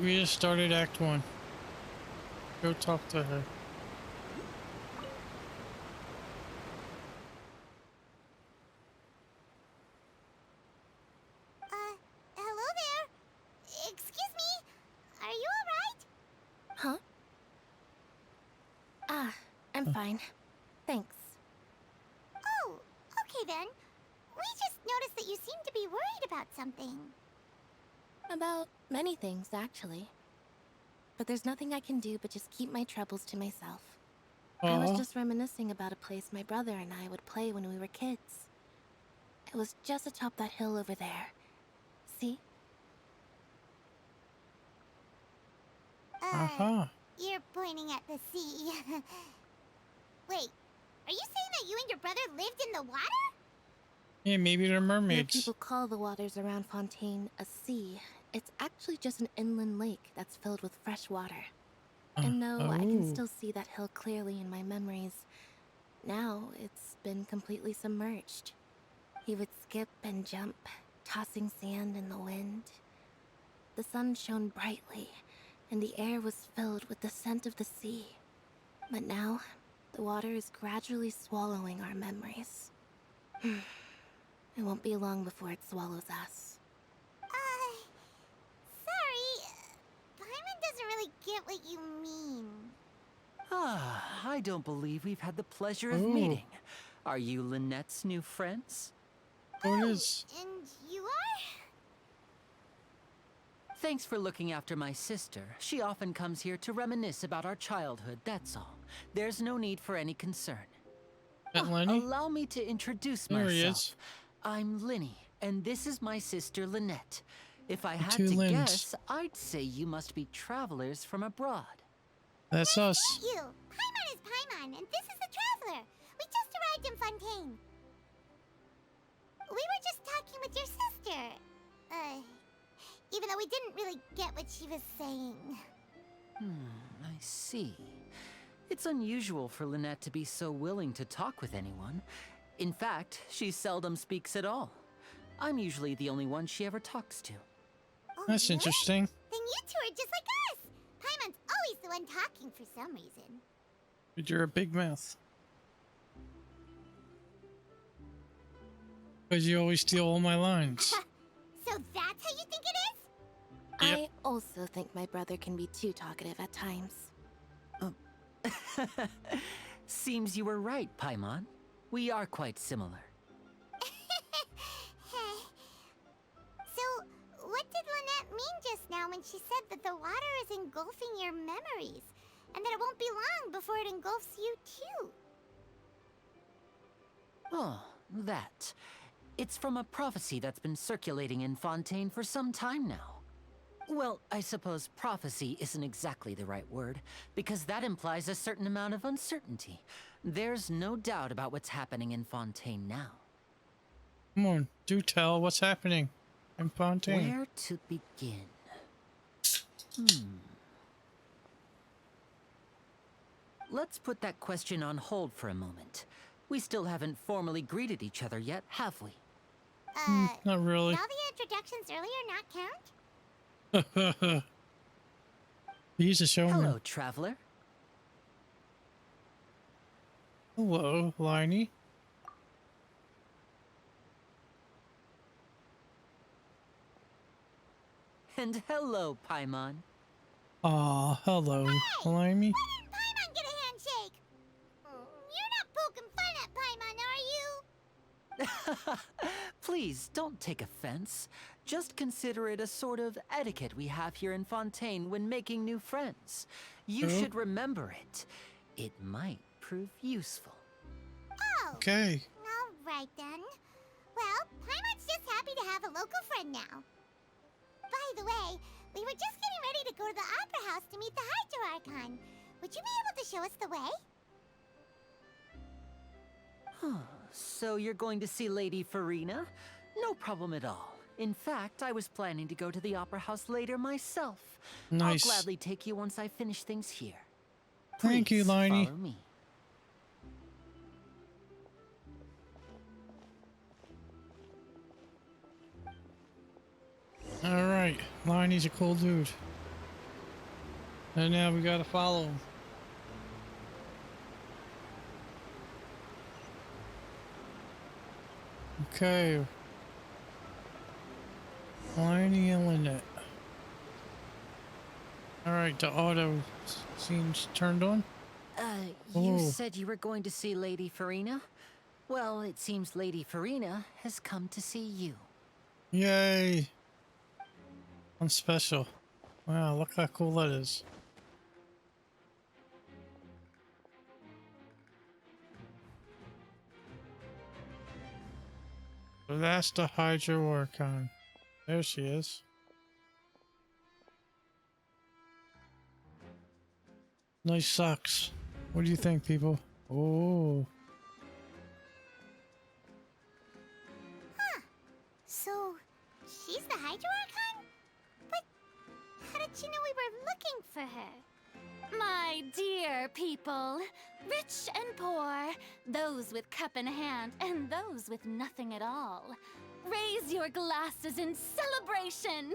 We just started Act 1. Go talk to her. Hello there. Excuse me. Are you alright? Huh? Ah, I'm fine. Thanks. Oh, okay then. We just noticed that you seem to be worried about something. About many things, actually. But there's nothing I can do but just keep my troubles to myself. I was just reminiscing about a place my brother and I would play when we were kids. It was just atop that hill over there. See? You're pointing at the sea. Wait, are you saying that you and your brother lived in the water? Yeah, maybe they're Though mermaids. people call the waters around Fontaine a sea, it's actually just an inland lake that's filled with fresh water. And though I can still see that hill clearly in my memories, now it's been completely submerged. He would skip and jump, tossing sand in the wind. The sun shone brightly, and the air was filled with the scent of the sea. But now, the water is gradually swallowing our memories. It won't be long before it swallows us. Sorry. Paimon doesn't really get what you mean. I don't believe we've had the pleasure of meeting. Are you Lynette's new friends? Oh, it is. And you are? Thanks for looking after my sister. She often comes here to reminisce about our childhood, that's all. There's no need for any concern. Allow me to introduce myself. There he is. I'm Linny, and this is my sister Lynette. If I had two to Lyns. guess, I'd say you must be travelers from abroad. That's us. You. Paimon is Paimon, and this is the traveler. We just arrived in Fontaine. We were just talking with your sister. Even though we didn't really get what she was saying. I see. It's unusual for Lynette to be so willing to talk with anyone. In fact, she seldom speaks at all. I'm usually the only one she ever talks to. Oh, That's really? interesting. Then you two are just like us. Paimon's always the one talking for some reason. But you're a big mouth. Because you always steal all my lines. So that's how you think it is? Yep. I also think my brother can be too talkative at times. Seems you were right, Paimon. We are quite similar. So, what did Lynette mean just now when she said that the water is engulfing your memories? And that it won't be long before it engulfs you too? Oh, that. It's from a prophecy that's been circulating in Fontaine for some time now. Well, I suppose prophecy isn't exactly the right word, because that implies a certain amount of uncertainty. There's no doubt about what's happening in Fontaine now. Come on, do tell what's happening in Fontaine. Where to begin? Let's put that question on hold for a moment. We still haven't formally greeted each other yet, have we? Not really. Did all the introductions earlier not count? He's a showman. Hello, traveler. Hello, Liney. And hello, Paimon. Aw, hello, Limey. Why didn't Paimon get a handshake? You're not poking fun at Paimon, are you? Please, don't take offense. Just consider it a sort of etiquette we have here in Fontaine when making new friends. You should remember it. It might prove useful. Oh. Okay. All right then. Well, Paimon's just happy to have a local friend now. By the way, we were just getting ready to go to the opera house to meet the Hydro Archon. Would you be able to show us the way? So you're going to see Lady Farina? No problem at all. In fact, I was planning to go to the opera house later myself. Nice. I'll gladly take you once I finish things here. Thank you, Please Liney. follow me. Alright, Liney's a cool dude. And now we gotta follow him. Okay. Lonnie and Lynette. Alright, the auto seems turned on. You Oh. said you were going to see Lady Farina? Well, it seems Lady Farina has come to see you. Yay! I'm special. Wow, look how cool that is. So that's the Hydro Archon. There she is. Nice socks. What do you think, people? Oh. So, she's the Hydro Archon? But how did she know we were looking for her? My dear people, rich and poor, those with cup in hand and those with nothing at all, raise your glasses in celebration.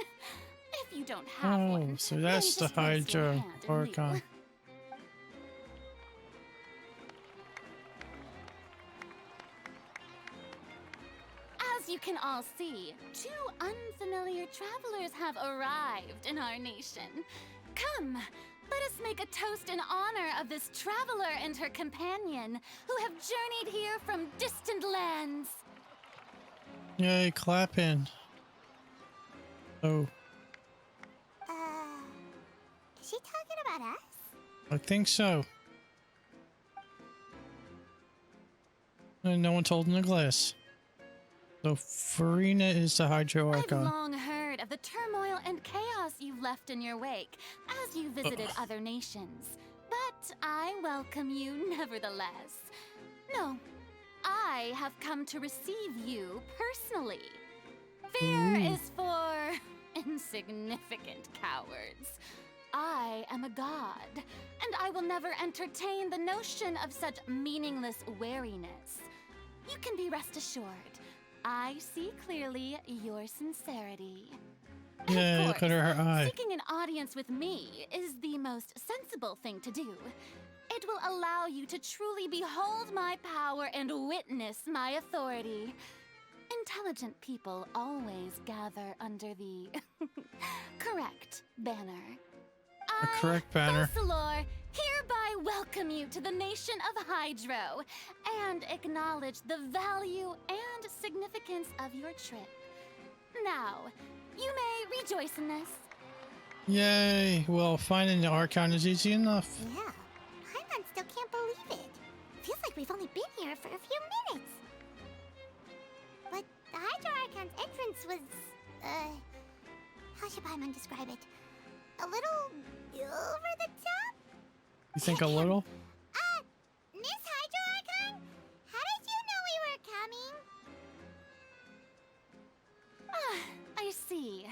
If you don't have one, So then that's the just raise your Hydro hand anew. Archon. As you can all see, two unfamiliar travelers have arrived in our nation. Come, let us make a toast in honor of this traveler and her companion who have journeyed here from distant lands. Yay, clapping. Oh, Is she talking about us? I think so. And no one's holding a glass. So Farina is the Hydro I've Archon. long heard of the turmoil and chaos you've left in your wake as you visited other nations, but I welcome you nevertheless. No, I have come to receive you personally. Fear is for insignificant cowards. I am a god, and I will never entertain the notion of such meaningless wariness. You can be rest assured, I see clearly your sincerity. Yeah, Of look at her eye. seeking an audience with me is the most sensible thing to do. It will allow you to truly behold my power and witness my authority. Intelligent people always gather under the correct banner. The correct banner. Fossilor, hereby welcome you to the nation of Hydro and acknowledge the value and significance of your trip. Now, you may rejoice in this. Yay! Well, finding the Archon is easy enough. Yeah. Paimon still can't believe it. Feels like we've only been here for a few minutes. But the Hydro Archon's entrance was, how should Paimon describe it? A little over the top? You think a little? Miss Hydro Archon? How did you know we were coming? I see.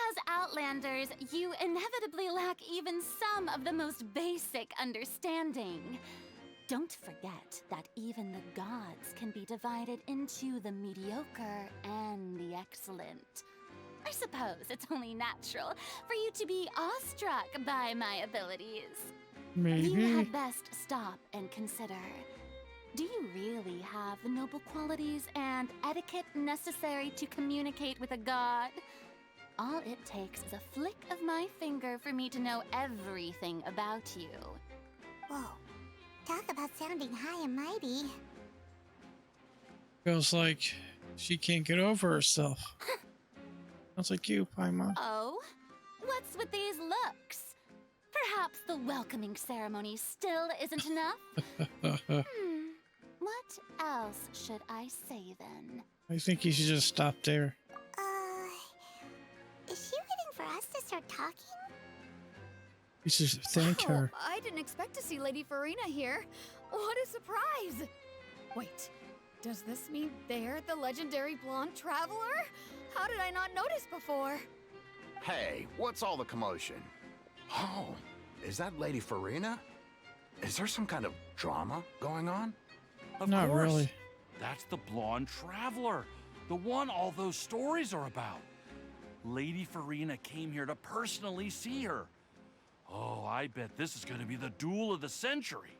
As Outlanders, you inevitably lack even some of the most basic understanding. Don't forget that even the gods can be divided into the mediocre and the excellent. I suppose it's only natural for you to be awestruck by my abilities. Maybe. You had best stop and consider. Do you really have the noble qualities and etiquette necessary to communicate with a god? All it takes is a flick of my finger for me to know everything about you. Whoa. Talk about sounding high and mighty. Feels like she can't get over herself. Sounds like you, Paimon. Oh? What's with these looks? Perhaps the welcoming ceremony still isn't enough? What else should I say then? I think you should just stop there. Is she waiting for us to start talking? You should thank her. I didn't expect to see Lady Farina here. What a surprise! Wait, does this mean they're the legendary blonde traveler? How did I not notice before? Hey, what's all the commotion? Oh, is that Lady Farina? Is there some kind of drama going on? Of Not course. really. That's the blonde traveler, the one all those stories are about. Lady Farina came here to personally see her. Oh, I bet this is gonna be the duel of the century.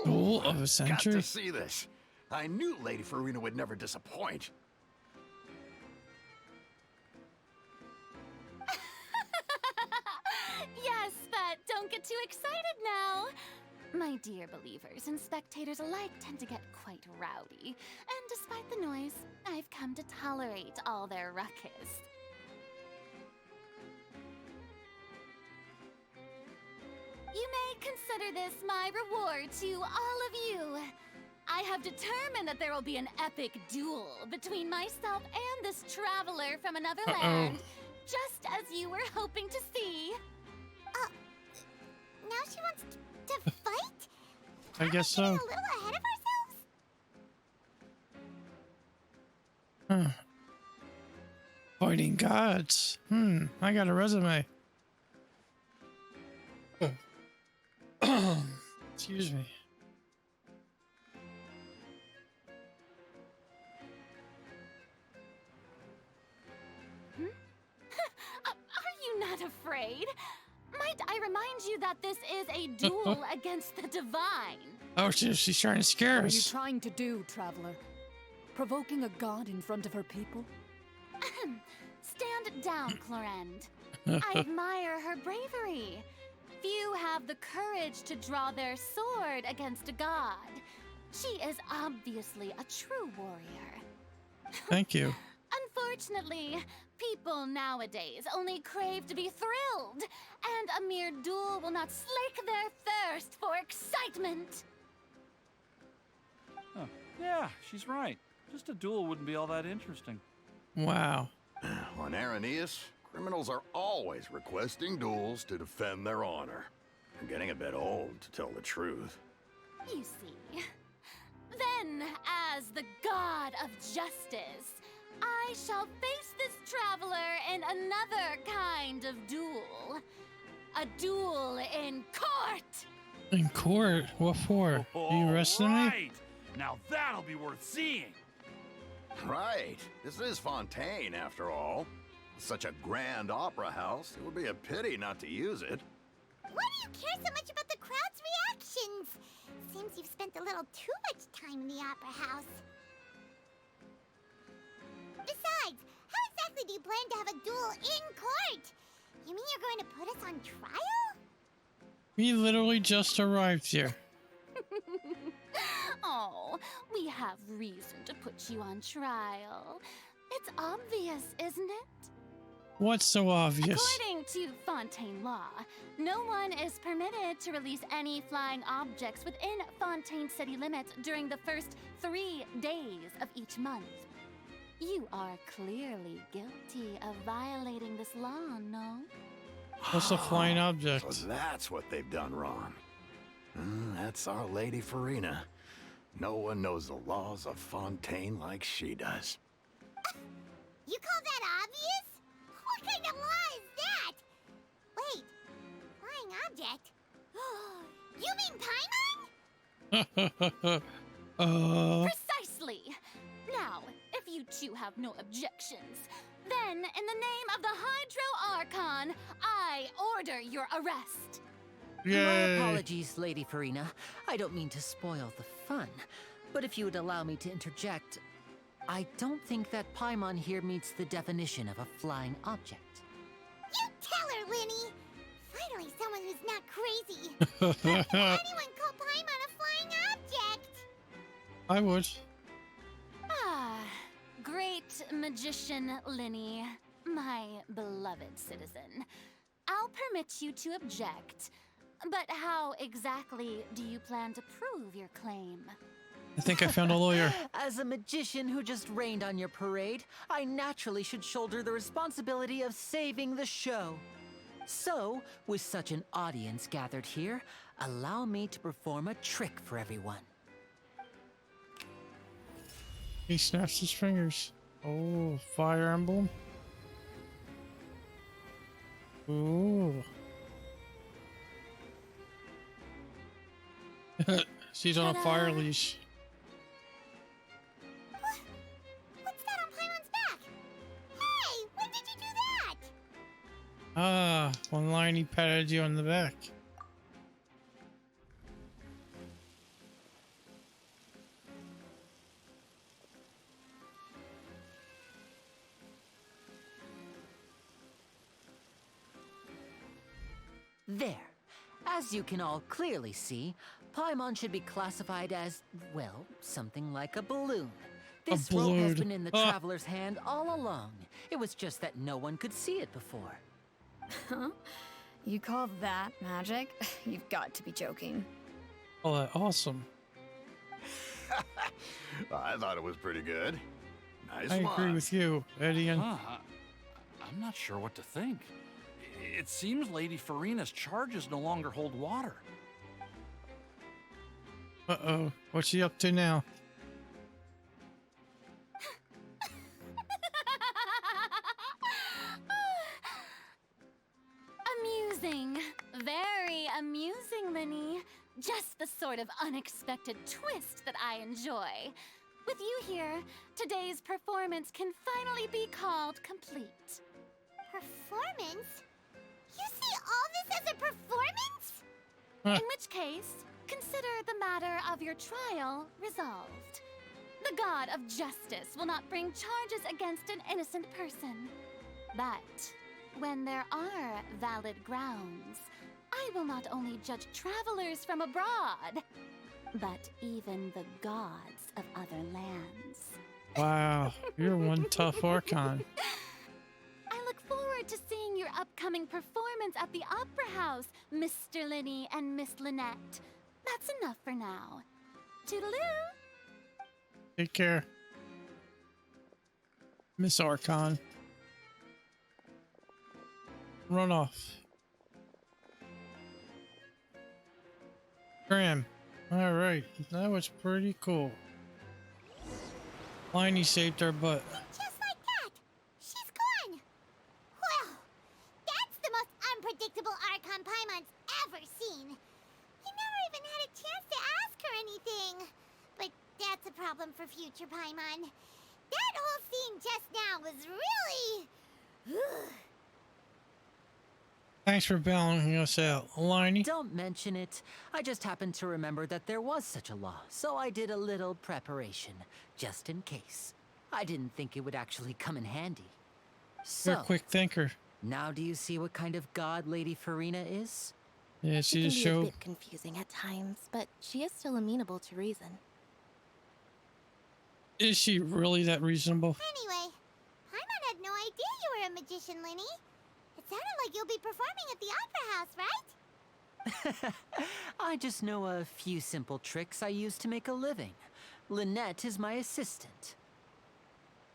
Duel of a Got century? to see this. I knew Lady Farina would never disappoint. Yes, but don't get too excited now. My dear believers and spectators alike tend to get quite rowdy, and despite the noise, I've come to tolerate all their ruckus. You may consider this my reward to all of you. I have determined that there will be an epic duel between myself and this traveler from another land, just as you were hoping to see. Now she wants to fight? I guess so. Getting a little ahead of ourselves? Huh. Fighting gods. I got a resume. Excuse me. Are you not afraid? Might I remind you that this is a duel against the divine? Oh, she's trying to scare What are you us. trying to do, traveler? Provoking a god in front of her people? Stand down, Clorend. I admire her bravery. Few have the courage to draw their sword against a god. She is obviously a true warrior. Thank you. Unfortunately, people nowadays only crave to be thrilled, and a mere duel will not slake their thirst for excitement. Huh. Yeah, she's right. Just a duel wouldn't be all that interesting. Wow. On Araneus, criminals are always requesting duels to defend their honor. I'm getting a bit old, to tell the truth. You see. Then, as the god of justice, I shall face this traveler in another kind of duel. A duel in court! In court? What for? Are you arresting me? Right. Now that'll be worth seeing. Right. This is Fontaine, after all. Such a grand opera house, it would be a pity not to use it. Why do you care so much about the crowd's reactions? Seems you've spent a little too much time in the opera house. Besides, how exactly do you plan to have a duel in court? You mean you're going to put us on trial? We literally just arrived here. Oh, we have reason to put you on trial. It's obvious, isn't it? What's so obvious? According to Fontaine law, no one is permitted to release any flying objects within Fontaine city limits during the first 3 days of each month. You are clearly guilty of violating this law, no? What's a flying object? So that's what they've done wrong. That's our Lady Farina. No one knows the laws of Fontaine like she does. You call that obvious? What kind of law is that? Wait, flying object? You mean Paimon? Precisely! Now, if you two have no objections, then in the name of the Hydro Archon, I order your arrest. My Yay. apologies, Lady Farina. I don't mean to spoil the fun, but if you would allow me to interject, I don't think that Paimon here meets the definition of a flying object. You tell her, Linny! Finally someone who's not crazy. How can anyone call Paimon a flying object? I would. Ah, great magician Linny, my beloved citizen. I'll permit you to object, but how exactly do you plan to prove your claim? I think I found a lawyer. As a magician who just rained on your parade, I naturally should shoulder the responsibility of saving the show. So, with such an audience gathered here, allow me to perform a trick for everyone. He snaps his fingers. Oh, fire emblem. Ooh. She's on a fire leash. What's that on Paimon's back? Hey, when did you do that? Ah, when Liney patted you on the back. There. As you can all clearly see, Paimon should be classified as, well, something like a balloon. This rope has been in the traveler's hand all along. It was just that no one could see it before. Huh? You call that magic? You've got to be joking. Oh, that's awesome. I thought it was pretty good. Nice I one. agree with you, Eddie. And I'm not sure what to think. It seems Lady Farina's charges no longer hold water. uh-oh, what's she up to now? Amusing. Very amusing, Linny. Just the sort of unexpected twist that I enjoy. With you here, today's performance can finally be called complete. Performance? You see all this as a performance? Huh. In which case, consider the matter of your trial resolved. The god of justice will not bring charges against an innocent person. But when there are valid grounds, I will not only judge travelers from abroad, but even the gods of other lands. Wow, you're one tough archon. I look forward to seeing your upcoming performance at the Opera House, Mr. Linny and Miss Lynette. That's enough for now. Toodaloo! Take care, Miss Archon. Run off. Graham. All right, that was pretty cool. Liney saved our butt. Just like that. She's gone. Well, that's the most unpredictable Archon Paimon's ever seen. He never even had a chance to ask her anything. But that's a problem for future Paimon. That whole scene just now was really... Thanks for bailing us out, Liney. Don't mention it. I just happened to remember that there was such a law, so I did a little preparation, just in case. I didn't think it would actually come in handy. You're a So, quick thinker. now do you see what kind of god Lady Farina is? Yeah, She she can just be a showed. bit confusing at times, but she is still amenable to reason. Is she really that reasonable? Anyway, Paimon had no idea you were a magician, Linny. It sounded like you'll be performing at the Opera House, right? I just know a few simple tricks I use to make a living. Lynette is my assistant.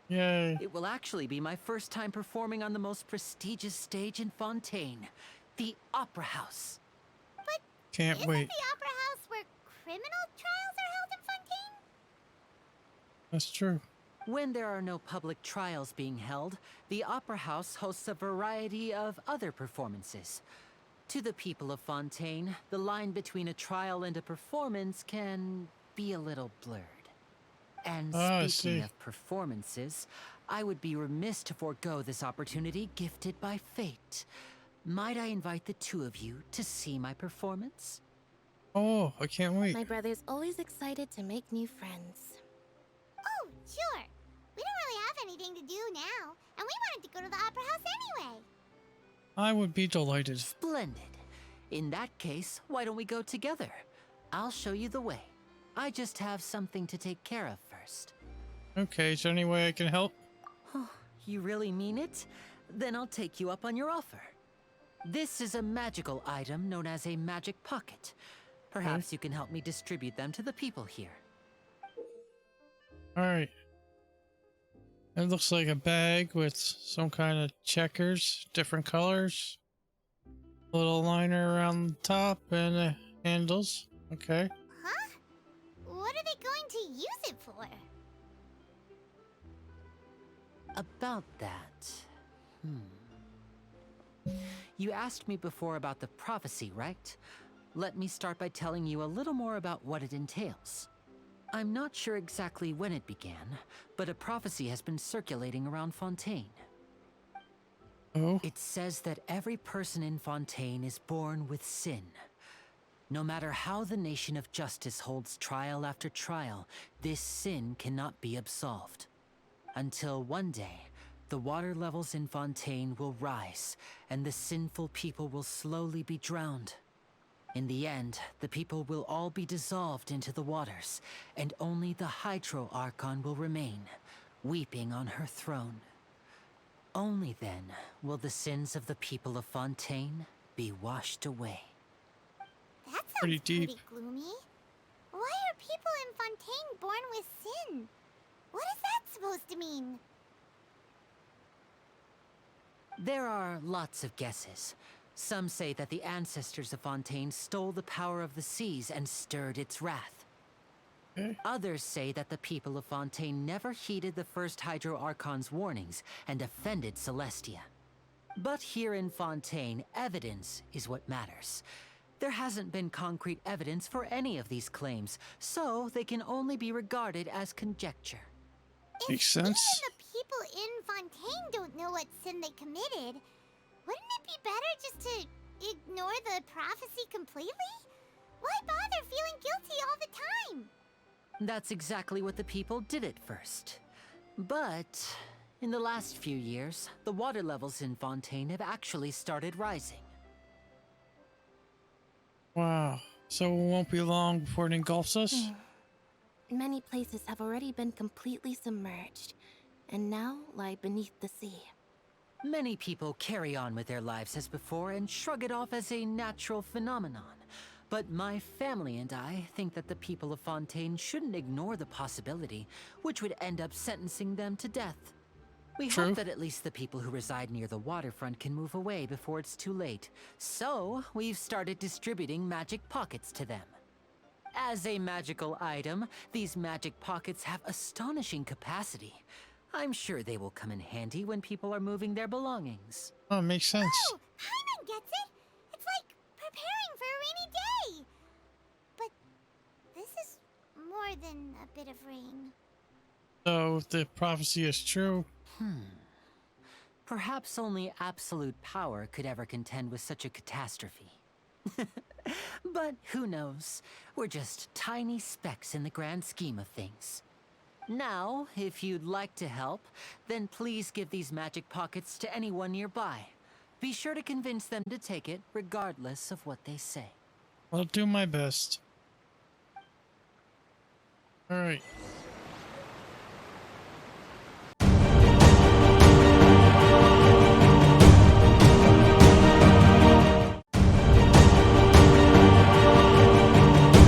Yay. It will actually be my first time performing on the most prestigious stage in Fontaine, the Opera House. Can't Isn't wait. the Opera House where criminal trials are held in Fontaine? That's true. When there are no public trials being held, the Opera House hosts a variety of other performances. To the people of Fontaine, the line between a trial and a performance can be a little blurred. And Ah, I speaking see. of performances, I would be remiss to forego this opportunity gifted by fate. Might I invite the two of you to see my performance? Oh, I can't wait. My brother's always excited to make new friends. Oh, sure. We don't really have anything to do now, and we wanted to go to the Opera House anyway. I would be delighted. Splendid. In that case, why don't we go together? I'll show you the way. I just have something to take care of first. Okay, is there any way I can help? You really mean it? Then I'll take you up on your offer. This is a magical item known as a magic pocket. Perhaps you can help me distribute them to the people here. All right. It looks like a bag with some kind of checkers, different colors. Little liner around the top and handles. Okay. Huh? What are they going to use it for? About that... You asked me before about the prophecy, right? Let me start by telling you a little more about what it entails. I'm not sure exactly when it began, but a prophecy has been circulating around Fontaine. Oh. It says that every person in Fontaine is born with sin. No matter how the nation of justice holds trial after trial, this sin cannot be absolved. Until one day, the water levels in Fontaine will rise, and the sinful people will slowly be drowned. In the end, the people will all be dissolved into the waters, and only the Hydro Archon will remain, weeping on her throne. Only then will the sins of the people of Fontaine be washed away. That sounds Pretty deep. pretty gloomy. Why are people in Fontaine born with sin? What is that supposed to mean? There are lots of guesses. Some say that the ancestors of Fontaine stole the power of the seas and stirred its wrath. Okay. Others say that the people of Fontaine never heeded the first Hydro Archon's warnings and offended Celestia. But here in Fontaine, evidence is what matters. There hasn't been concrete evidence for any of these claims, so they can only be regarded as conjecture. Makes If sense. even the people in Fontaine don't know what sin they committed, wouldn't it be better just to ignore the prophecy completely? Why bother feeling guilty all the time? That's exactly what the people did at first. But in the last few years, the water levels in Fontaine have actually started rising. Wow. So it won't be long before it engulfs us? Many places have already been completely submerged, and now lie beneath the sea. Many people carry on with their lives as before and shrug it off as a natural phenomenon. But my family and I think that the people of Fontaine shouldn't ignore the possibility, which would end up sentencing them to death. We True. hope that at least the people who reside near the waterfront can move away before it's too late. So, we've started distributing magic pockets to them. As a magical item, these magic pockets have astonishing capacity. I'm sure they will come in handy when people are moving their belongings. Oh, makes sense. Oh, Paimon gets it! It's like preparing for a rainy day! But this is more than a bit of rain. So if the prophecy is true, Perhaps only absolute power could ever contend with such a catastrophe. But who knows? We're just tiny specks in the grand scheme of things. Now, if you'd like to help, then please give these magic pockets to anyone nearby. Be sure to convince them to take it, regardless of what they say. I'll do my best. All right.